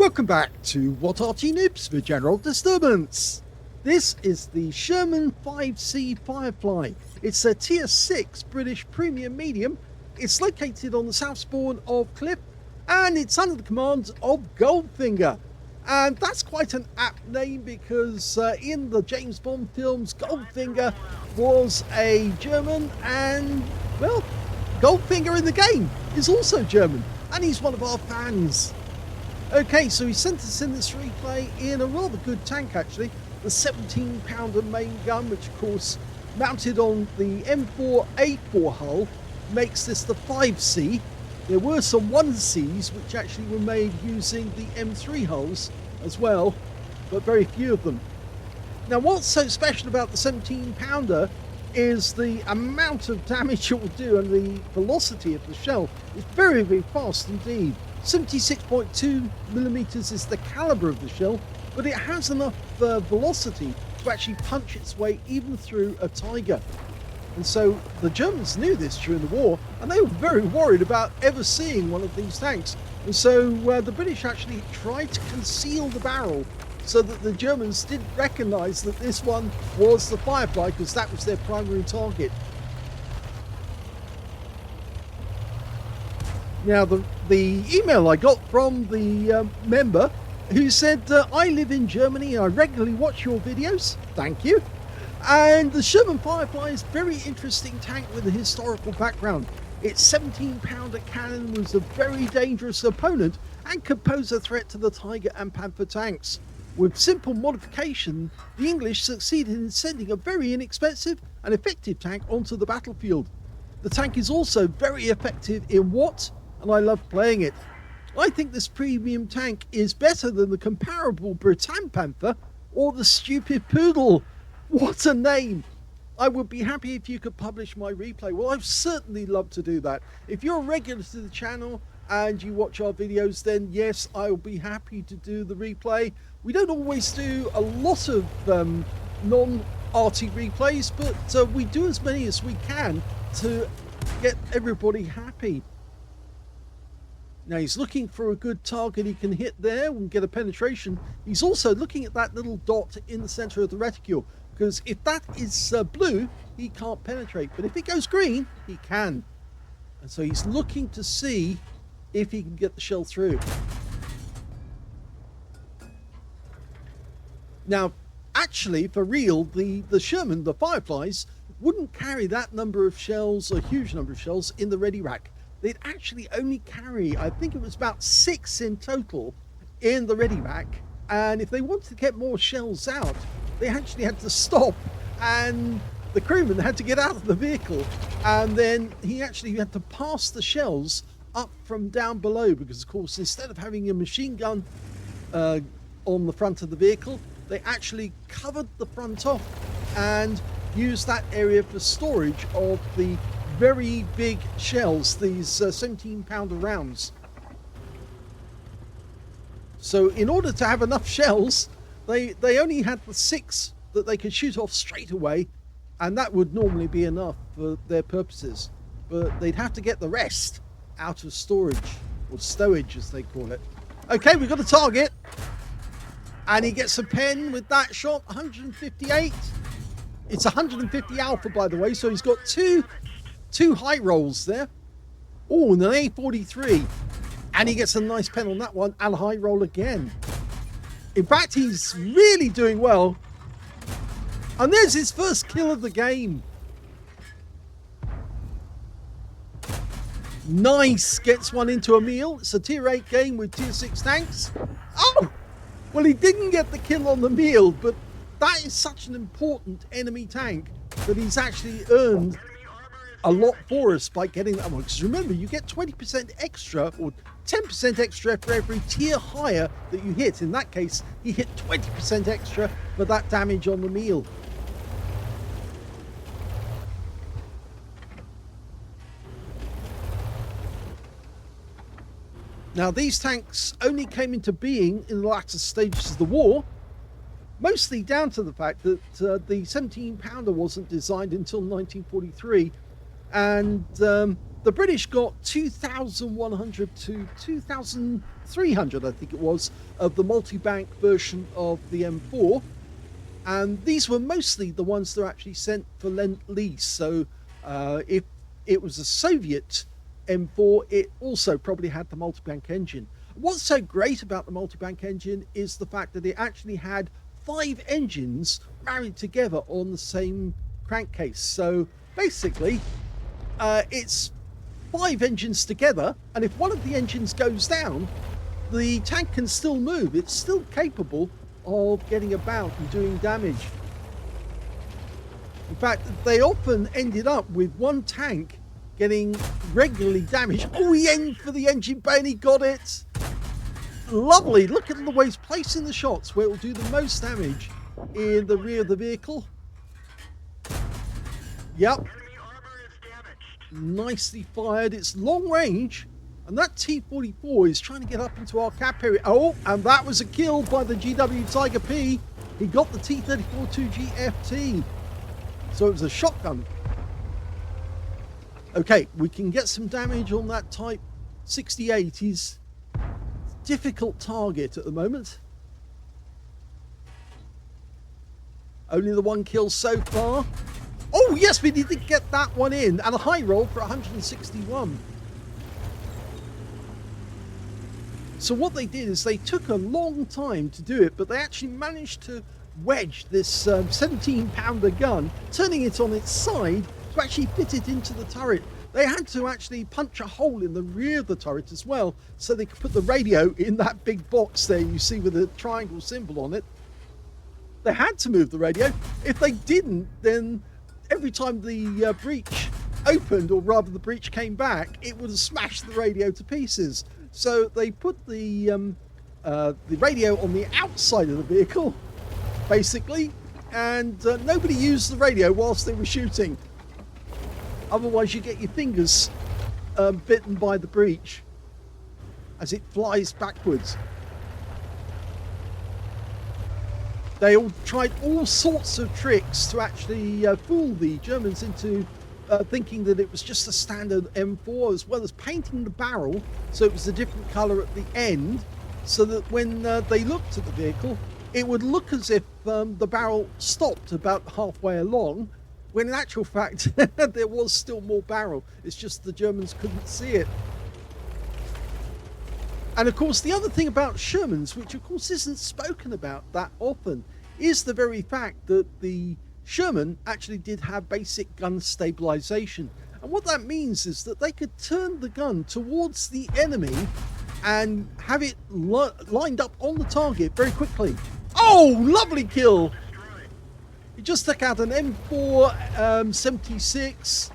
Welcome back to What Arty Noobs for General Disturbance. This is the Sherman VC Firefly. It's a tier 6 British premium medium. It's located on the south spawn of Cliff and it's under the command of GOLDFlNGER. And that's quite an apt name because in the James Bond films, GOLDFlNGER was a German and, well, GOLDFlNGER in the game is also German and he's one of our fans. Okay, so he sent us in this replay in a rather good tank actually, the 17-pounder main gun, which of course mounted on the M4A4 hull makes this the 5C. There were some 1Cs which actually were made using the M3 hulls as well, but very few of them. Now what's so special about the 17-pounder is the amount of damage it will do and the velocity of the shell is very, very fast indeed. 76.2 millimeters is the caliber of the shell, but it has enough velocity to actually punch its way even through a Tiger. And so the Germans knew this during the war, and they were very worried about ever seeing one of these tanks. And so the British actually tried to conceal the barrel so that the Germans didn't recognize that this one was the Firefly, because that was their primary target. Now, the email I got from the member who said, I live in Germany and I regularly watch your videos. Thank you. And the Sherman Firefly is a very interesting tank with a historical background. Its 17-pounder cannon was a very dangerous opponent and could pose a threat to the Tiger and Panther tanks. With simple modification, the English succeeded in sending a very inexpensive and effective tank onto the battlefield. The tank is also very effective in what? And I love playing it. I think this premium tank is better than the comparable Britann Panther or the stupid Poodle. What a name! I would be happy if you could publish my replay. Well, I'd certainly love to do that. If you're a regular to the channel and you watch our videos, then yes, I'll be happy to do the replay. We don't always do a lot of non-arty replays, but we do as many as we can to get everybody happy. Now he's looking for a good target he can hit there and get a penetration. He's also looking at that little dot in the center of the reticule, because if that is blue, he can't penetrate, but if it goes green, he can. And so he's looking to see if he can get the shell through. Now, actually, for real, the Sherman, the Fireflies, wouldn't carry that number of shells, a huge number of shells, in the ready rack. They'd actually only carry, I think it was about 6 in total in the ready rack. And if they wanted to get more shells out, they actually had to stop and the crewman had to get out of the vehicle. And then he actually had to pass the shells up from down below, because of course, instead of having a machine gun on the front of the vehicle, they actually covered the front off and used that area for storage of the very big shells, these 17-pounder rounds. So in order to have enough shells, they only had the 6 that they could shoot off straight away, and that would normally be enough for their purposes. But they'd have to get the rest out of storage, or stowage as they call it. Okay, we've got a target, and he gets a pen with that shot. 158. It's 150 alpha, by the way, so he's got two high rolls there. Oh, and an A43. And he gets a nice pen on that one and a high roll again. In fact, he's really doing well. And there's his first kill of the game. Nice. Gets one into a meal. It's a tier 8 game with tier 6 tanks. Oh! Well, he didn't get the kill on the meal, but that is such an important enemy tank that he's actually earned a lot for us by getting that one. Because remember, you get 20% extra or 10% extra for every tier higher that you hit. In that case, he hit 20% extra for that damage on the meal. Now, these tanks only came into being in the latter stages of the war, mostly down to the fact that the 17-pounder wasn't designed until 1943. And The British got 2,100 to 2,300, I think it was, of the multi-bank version of the M4. And these were mostly the ones that are actually sent for Lend-Lease. So if it was a Soviet M4, it also probably had the multi-bank engine. What's so great about the multi-bank engine is the fact that it actually had 5 engines married together on the same crankcase. So basically, it's 5 engines together, and if one of the engines goes down, the tank can still move. It's still capable of getting about and doing damage. In fact, they often ended up with one tank getting regularly damaged. Oh, he aimed for the engine bay and he got it. Lovely. Look at the way he's placing the shots where it will do the most damage in the rear of the vehicle. Yep. Nicely fired. It's long range, and that T-44 is trying to get up into our cap area. Oh, and that was a kill by the GW Tiger P. He got the T-34-2G FT. So it was a shotgun. Okay, we can get some damage on that Type 68. He's a difficult target at the moment. Only the one kill so far. Oh, yes, we did get that one in. And a high roll for 161. So what they did is they took a long time to do it, but they actually managed to wedge this 17-pounder gun, turning it on its side to actually fit it into the turret. They had to actually punch a hole in the rear of the turret as well, so they could put the radio in that big box there you see with a triangle symbol on it. They had to move the radio. If they didn't, then every time the breach opened, or rather the breach came back, it would have smashed the radio to pieces. So they put the radio on the outside of the vehicle, basically, and nobody used the radio whilst they were shooting. Otherwise you get your fingers bitten by the breech as it flies backwards. They all tried all sorts of tricks to actually fool the Germans into thinking that it was just a standard M4, as well as painting the barrel so it was a different colour at the end, so that when they looked at the vehicle, it would look as if the barrel stopped about halfway along, when in actual fact there was still more barrel. It's just the Germans couldn't see it. And of course, the other thing about Shermans, which of course isn't spoken about that often, is the very fact that the Sherman actually did have basic gun stabilization. And what that means is that they could turn the gun towards the enemy and have it lined up on the target very quickly. Oh, lovely kill! He just took out an M4 76,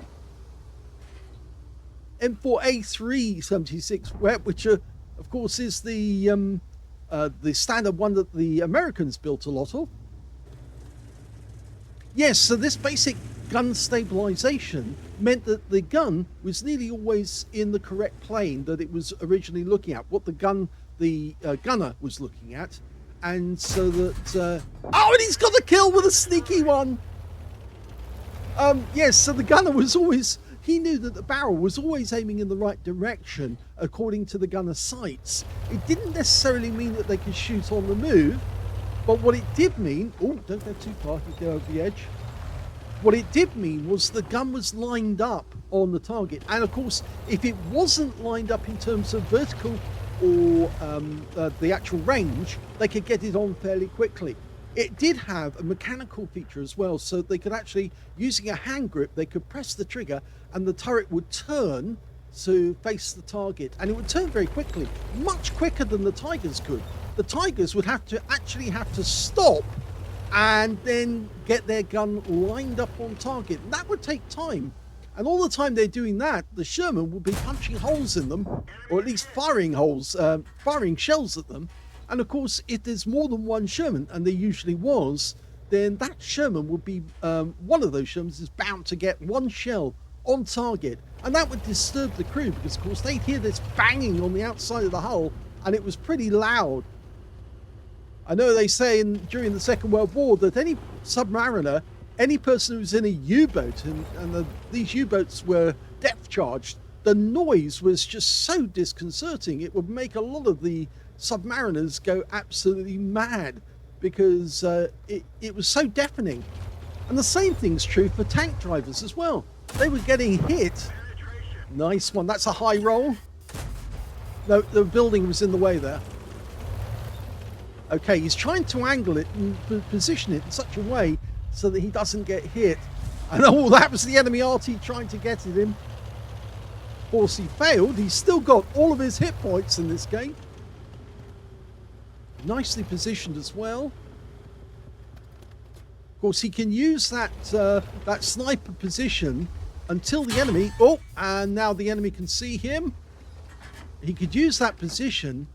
M4A3 76, which of course is the standard one that the Americans built a lot of. Yes, so this basic gun stabilization meant that the gun was nearly always in the correct plane that it was originally looking at, what the gunner was looking at. And so that oh, and he's got the kill with a sneaky one. Yes, so the gunner was always, he knew that the barrel was always aiming in the right direction according to the gunner's sights. It didn't necessarily mean that they could shoot on the move, but what it did mean, oh, don't go too far, you go over the edge. What it did mean was the gun was lined up on the target. And of course, if it wasn't lined up in terms of vertical or the actual range, they could get it on fairly quickly. It did have a mechanical feature as well, so they could actually, using a hand grip, they could press the trigger and the turret would turn to face the target, and it would turn very quickly, much quicker than the Tigers could. The Tigers would have to stop and then get their gun lined up on target. And that would take time. And all the time they're doing that, the Sherman will be punching holes in them, or at least firing shells at them. And of course, if there's more than one Sherman, and there usually was, then that Sherman would be, one of those Shermans is bound to get one shell on target. And that would disturb the crew, because of course they'd hear this banging on the outside of the hull, and it was pretty loud. I know they say during the Second World War that any submariner, any person who's in a U-boat, and these U-boats were depth charged, the noise was just so disconcerting. It would make a lot of the submariners go absolutely mad because it was so deafening. And the same thing's true for tank drivers as well. They were getting hit. Nice one. That's a high roll. No, the building was in the way there. Okay, he's trying to angle it and position it in such a way so that he doesn't get hit. And oh, that was the enemy Arty trying to get at him. Of course, he failed. He's still got all of his hit points in this game. Nicely positioned as well. Of course, he can use that that sniper position until the enemy... Oh, and now the enemy can see him. He could use that position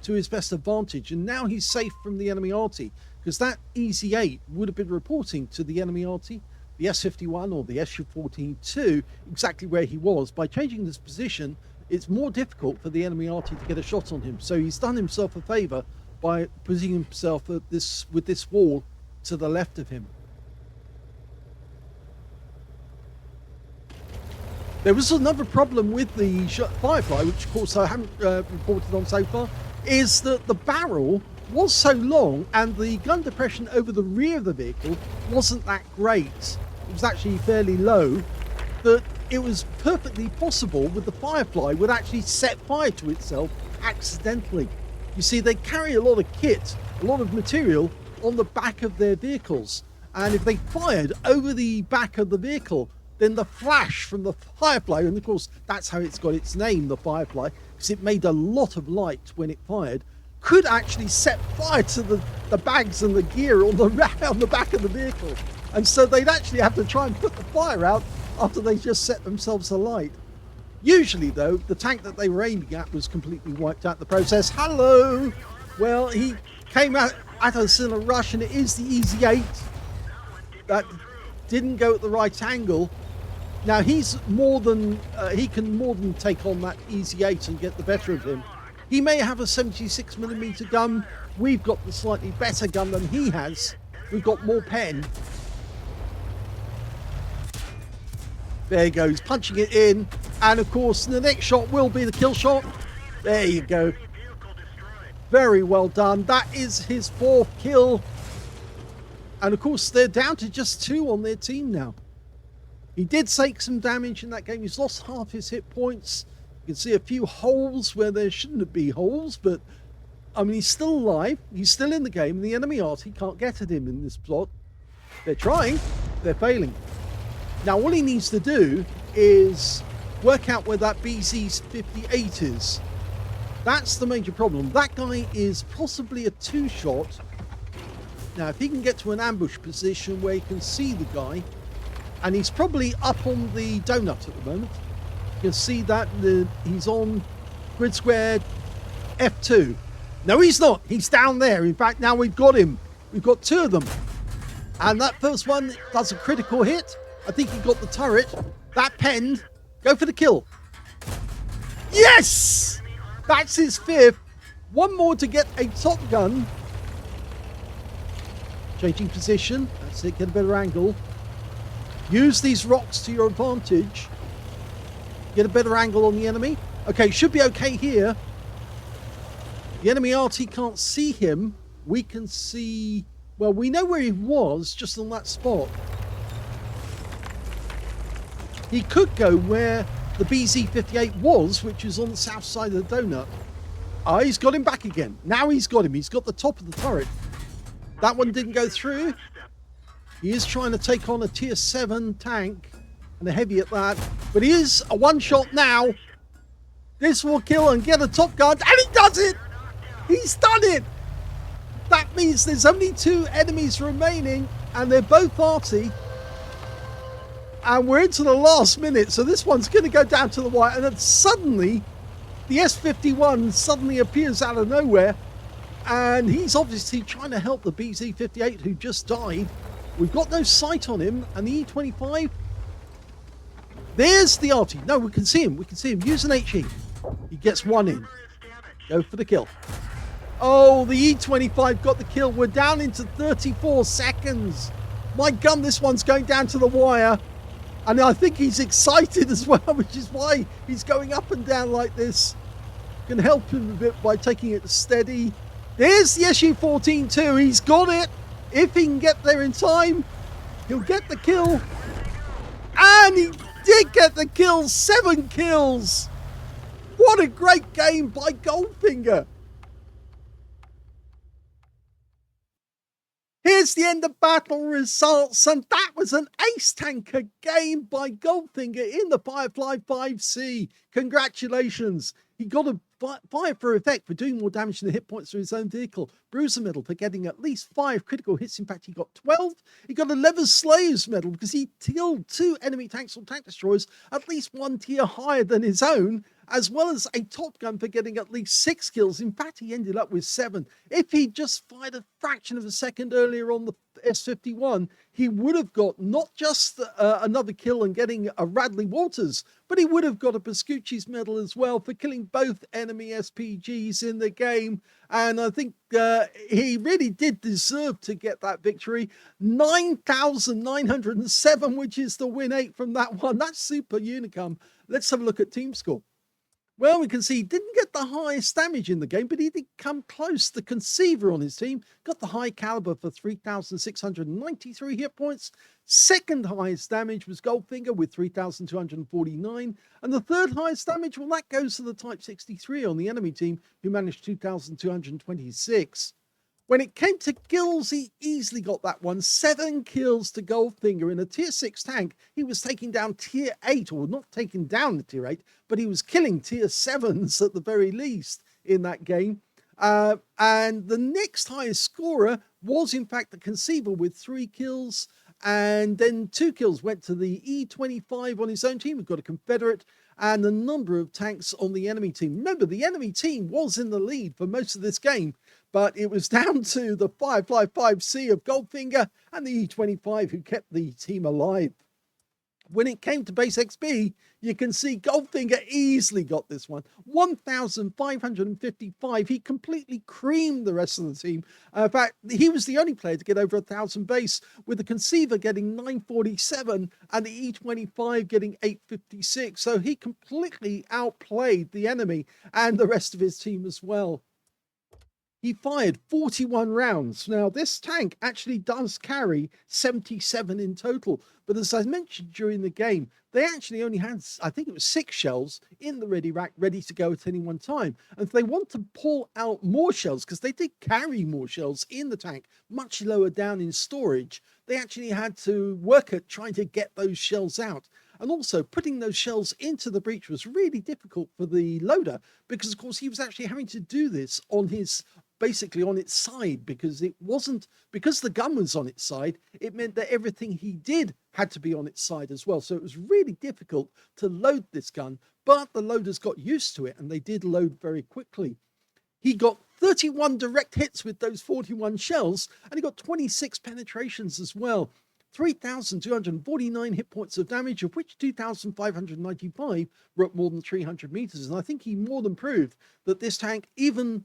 to his best advantage, and now he's safe from the enemy Arty, because that EZ8 would have been reporting to the enemy Arty, the S51 or the SU-14-2, exactly where he was. By changing this position, it's more difficult for the enemy Arty to get a shot on him. So he's done himself a favor by positioning himself at with this wall to the left of him. There was another problem with the Firefly, which of course I haven't reported on so far, is that the barrel was so long and the gun depression over the rear of the vehicle wasn't that great. It was actually fairly low, that it was perfectly possible with the Firefly would actually set fire to itself accidentally. You see, they carry a lot of kit, a lot of material on the back of their vehicles, and if they fired over the back of the vehicle, then the flash from the Firefly, and of course that's how it's got its name, the Firefly, because it made a lot of light when it fired, could actually set fire to the bags and the gear on the back of the vehicle. And so they'd actually have to try and put the fire out after they just set themselves alight. Usually though, the tank that they were aiming at was completely wiped out in the process. Hello! Well, he came at us in a rush, and it is the EZ8 that didn't go at the right angle. Now he's more than he can more than take on that EZ8 and get the better of him. He may have a 76mm gun. We've got the slightly better gun than he has. We've got more pen. There he goes, punching it in, and of course the next shot will be the kill shot. There you go. Very well done. That is his 4th kill. And of course they're down to just 2 on their team now. He did take some damage in that game. He's lost half his hit points. You can see a few holes where there shouldn't be holes, but I mean, he's still alive. He's still in the game. The enemy Arty can't get at him in this plot. They're trying. They're failing. Now all he needs to do is work out where that BZ58 is. That's the major problem. That guy is possibly a 2-shot. Now if he can get to an ambush position where he can see the guy, and he's probably up on the donut at the moment. You can see that he's on grid squared F2. No, he's not. He's down there. In fact, now we've got him. We've got 2 of them. And that first one does a critical hit. I think he got the turret. That penned. Go for the kill. Yes! That's his 5th. One more to get a top gun. Changing position. That's it. Get a better angle. Use these rocks to your advantage. Get a better angle on the enemy. Okay, should be okay here. The enemy Arty can't see him. We can see... Well, we know where he was, just on that spot. He could go where the BZ58 was, which is on the south side of the donut. Ah, he's got him back again. Now he's got him. He's got the top of the turret. That one didn't go through. He is trying to take on a tier 7 tank, and a heavy at that. But he is a 1-shot now. This will kill and get a top gun, and he does it! He's done it! That means there's only 2 enemies remaining, and they're both Arty. And we're into the last minute, so this one's going to go down to the wire. And then suddenly, the S51 suddenly appears out of nowhere. And he's obviously trying to help the BZ58 who just died. We've got no sight on him. And the E25, there's the Arty. No, we can see him. We can see him. Use an HE. He gets 1 in. Go for the kill. Oh, the E25 got the kill. We're down into 34 seconds. My gun, this one's going down to the wire. And I think he's excited as well, which is why he's going up and down like this. Can help him a bit by taking it steady. There's the SU-14 too. He's got it. If he can get there in time, he'll get the kill. And he did get the kill. 7 kills. What a great game by GOLDFlNGER. Here's the end of battle results, and that was an ace tanker game by GOLDFlNGER in the Firefly 5C. Congratulations. He got a fire for effect for doing more damage than the hit points to his own vehicle. Bruiser medal for getting at least 5 critical hits. In fact, he got 12. He got a Leather Slaves medal because he killed 2 enemy tanks or tank destroyers, at least 1 tier higher than his own, as well as a Top Gun for getting at least 6 kills. In fact, he ended up with 7. If he just fired a fraction of a second earlier on the S51, he would have got not just another kill and getting a Radley Walters, but he would have got a Pascucci's medal as well for killing both enemy SPGs in the game. And I think he really did deserve to get that victory. 9,907, which is the win 8 from that one. That's super unicum. Let's have a look at team score. Well, we can see he didn't get the highest damage in the game, but he did come close. The Conceiver on his team got the high caliber for 3,693 hit points. Second highest damage was GOLDFlNGER with 3,249. And the third highest damage, well, that goes to the Type 63 on the enemy team, who managed 2,226. When it came to kills, he easily got that one. 7 kills to GOLDFlNGER in a tier 6 tank. He was taking down tier 8, or not taking down the tier 8, but he was killing tier 7s at the very least in that game. And the next highest scorer was, in fact, the Conceiver with 3 kills. And then 2 kills went to the E25 on his own team, who got a Confederate, and a number of tanks on the enemy team. Remember, the enemy team was in the lead for most of this game, but it was down to the Firefly 5C of GOLDFlNGER and the E25 who kept the team alive. When it came to base XP, you can see GOLDFlNGER easily got this one. 1,555. He completely creamed the rest of the team. In fact, he was the only player to get over 1,000 base, with the Conceiver getting 947 and the E25 getting 856. So he completely outplayed the enemy and the rest of his team as well. He fired 41 rounds. Now, this tank actually does carry 77 in total. But as I mentioned during the game, they actually only had, I think it was 6 shells in the ready rack, ready to go at any one time. And if they want to pull out more shells, because they did carry more shells in the tank, much lower down in storage, they actually had to work at trying to get those shells out. And also putting those shells into the breach was really difficult for the loader, because of course he was actually having to do this on his, basically on its side, because it wasn't, because the gun was on its side, it meant that everything he did had to be on its side as well. So it was really difficult to load this gun, but the loaders got used to it and they did load very quickly. He got 31 direct hits with those 41 shells, and he got 26 penetrations as well. 3,249 hit points of damage, of which 2,595 were up more than 300 meters. And I think he more than proved that this tank, even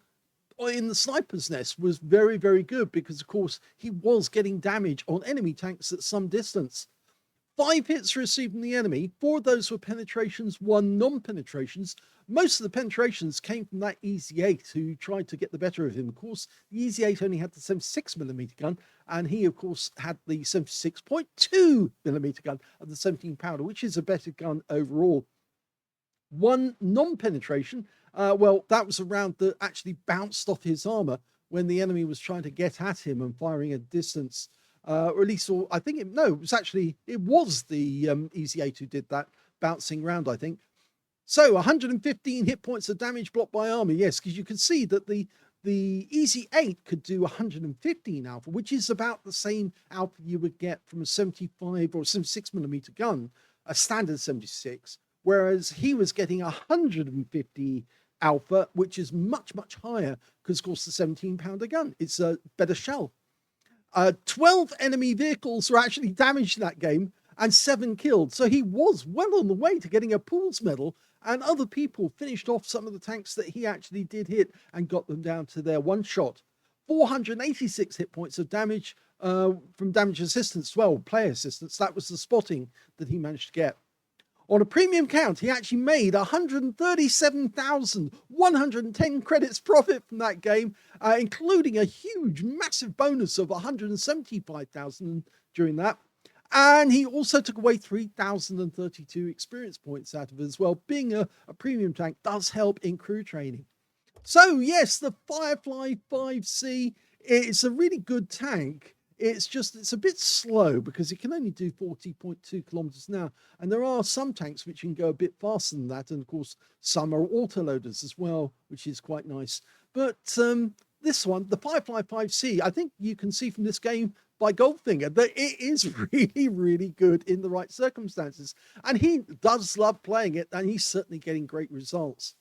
in the sniper's nest, was very, very good, because of course he was getting damage on enemy tanks at some distance. 5 hits received from the enemy. 4 of those were penetrations, 1 non-penetrations. Most of the penetrations came from that Easy 8 who tried to get the better of him. Of course, the Easy 8 only had the 76mm gun, and he, of course, had the 76.2mm gun of the 17 pounder, which is a better gun overall. 1 non-penetration, well, that was a round that actually bounced off his armor when the enemy was trying to get at him and firing at distance. Or at least, I think, it was the Easy 8 who did that bouncing round, I think. So 115 hit points of damage blocked by armor. Yes, because you can see that the Easy 8 could do 115 alpha, which is about the same alpha you would get from a 75 or 76mm gun, a standard 76, whereas he was getting 150 alpha, which is much, much higher because, of course, the 17 pounder gun, it's a better shell. 12 enemy vehicles were actually damaged in that game and 7 killed. So he was well on the way to getting a Pools medal, and other people finished off some of the tanks that he actually did hit and got them down to their 1 shot. 486 hit points of damage from damage assistance, well, player assistance. That was the spotting that he managed to get. On a premium count, he actually made 137,110 credits profit from that game, including a huge, massive bonus of 175,000 during that. And he also took away 3,032 experience points out of it as well. Being a premium tank does help in crew training. So yes, the Firefly 5C, it's a really good tank. It's a bit slow because it can only do 40.2 kilometers an hour. And there are some tanks which can go a bit faster than that. And of course, some are autoloaders as well, which is quite nice. But this one, the Firefly 5C, I think you can see from this game by GOLDFlNGER that it is really, really good in the right circumstances. And he does love playing it, and he's certainly getting great results.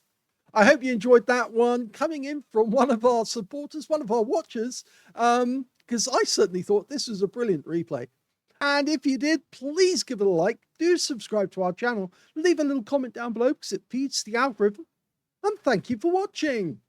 I hope you enjoyed that one, coming in from one of our supporters, one of our watchers, because I certainly thought this was a brilliant replay. And if you did, please give it a like, do subscribe to our channel, leave a little comment down below because it feeds the algorithm. And thank you for watching.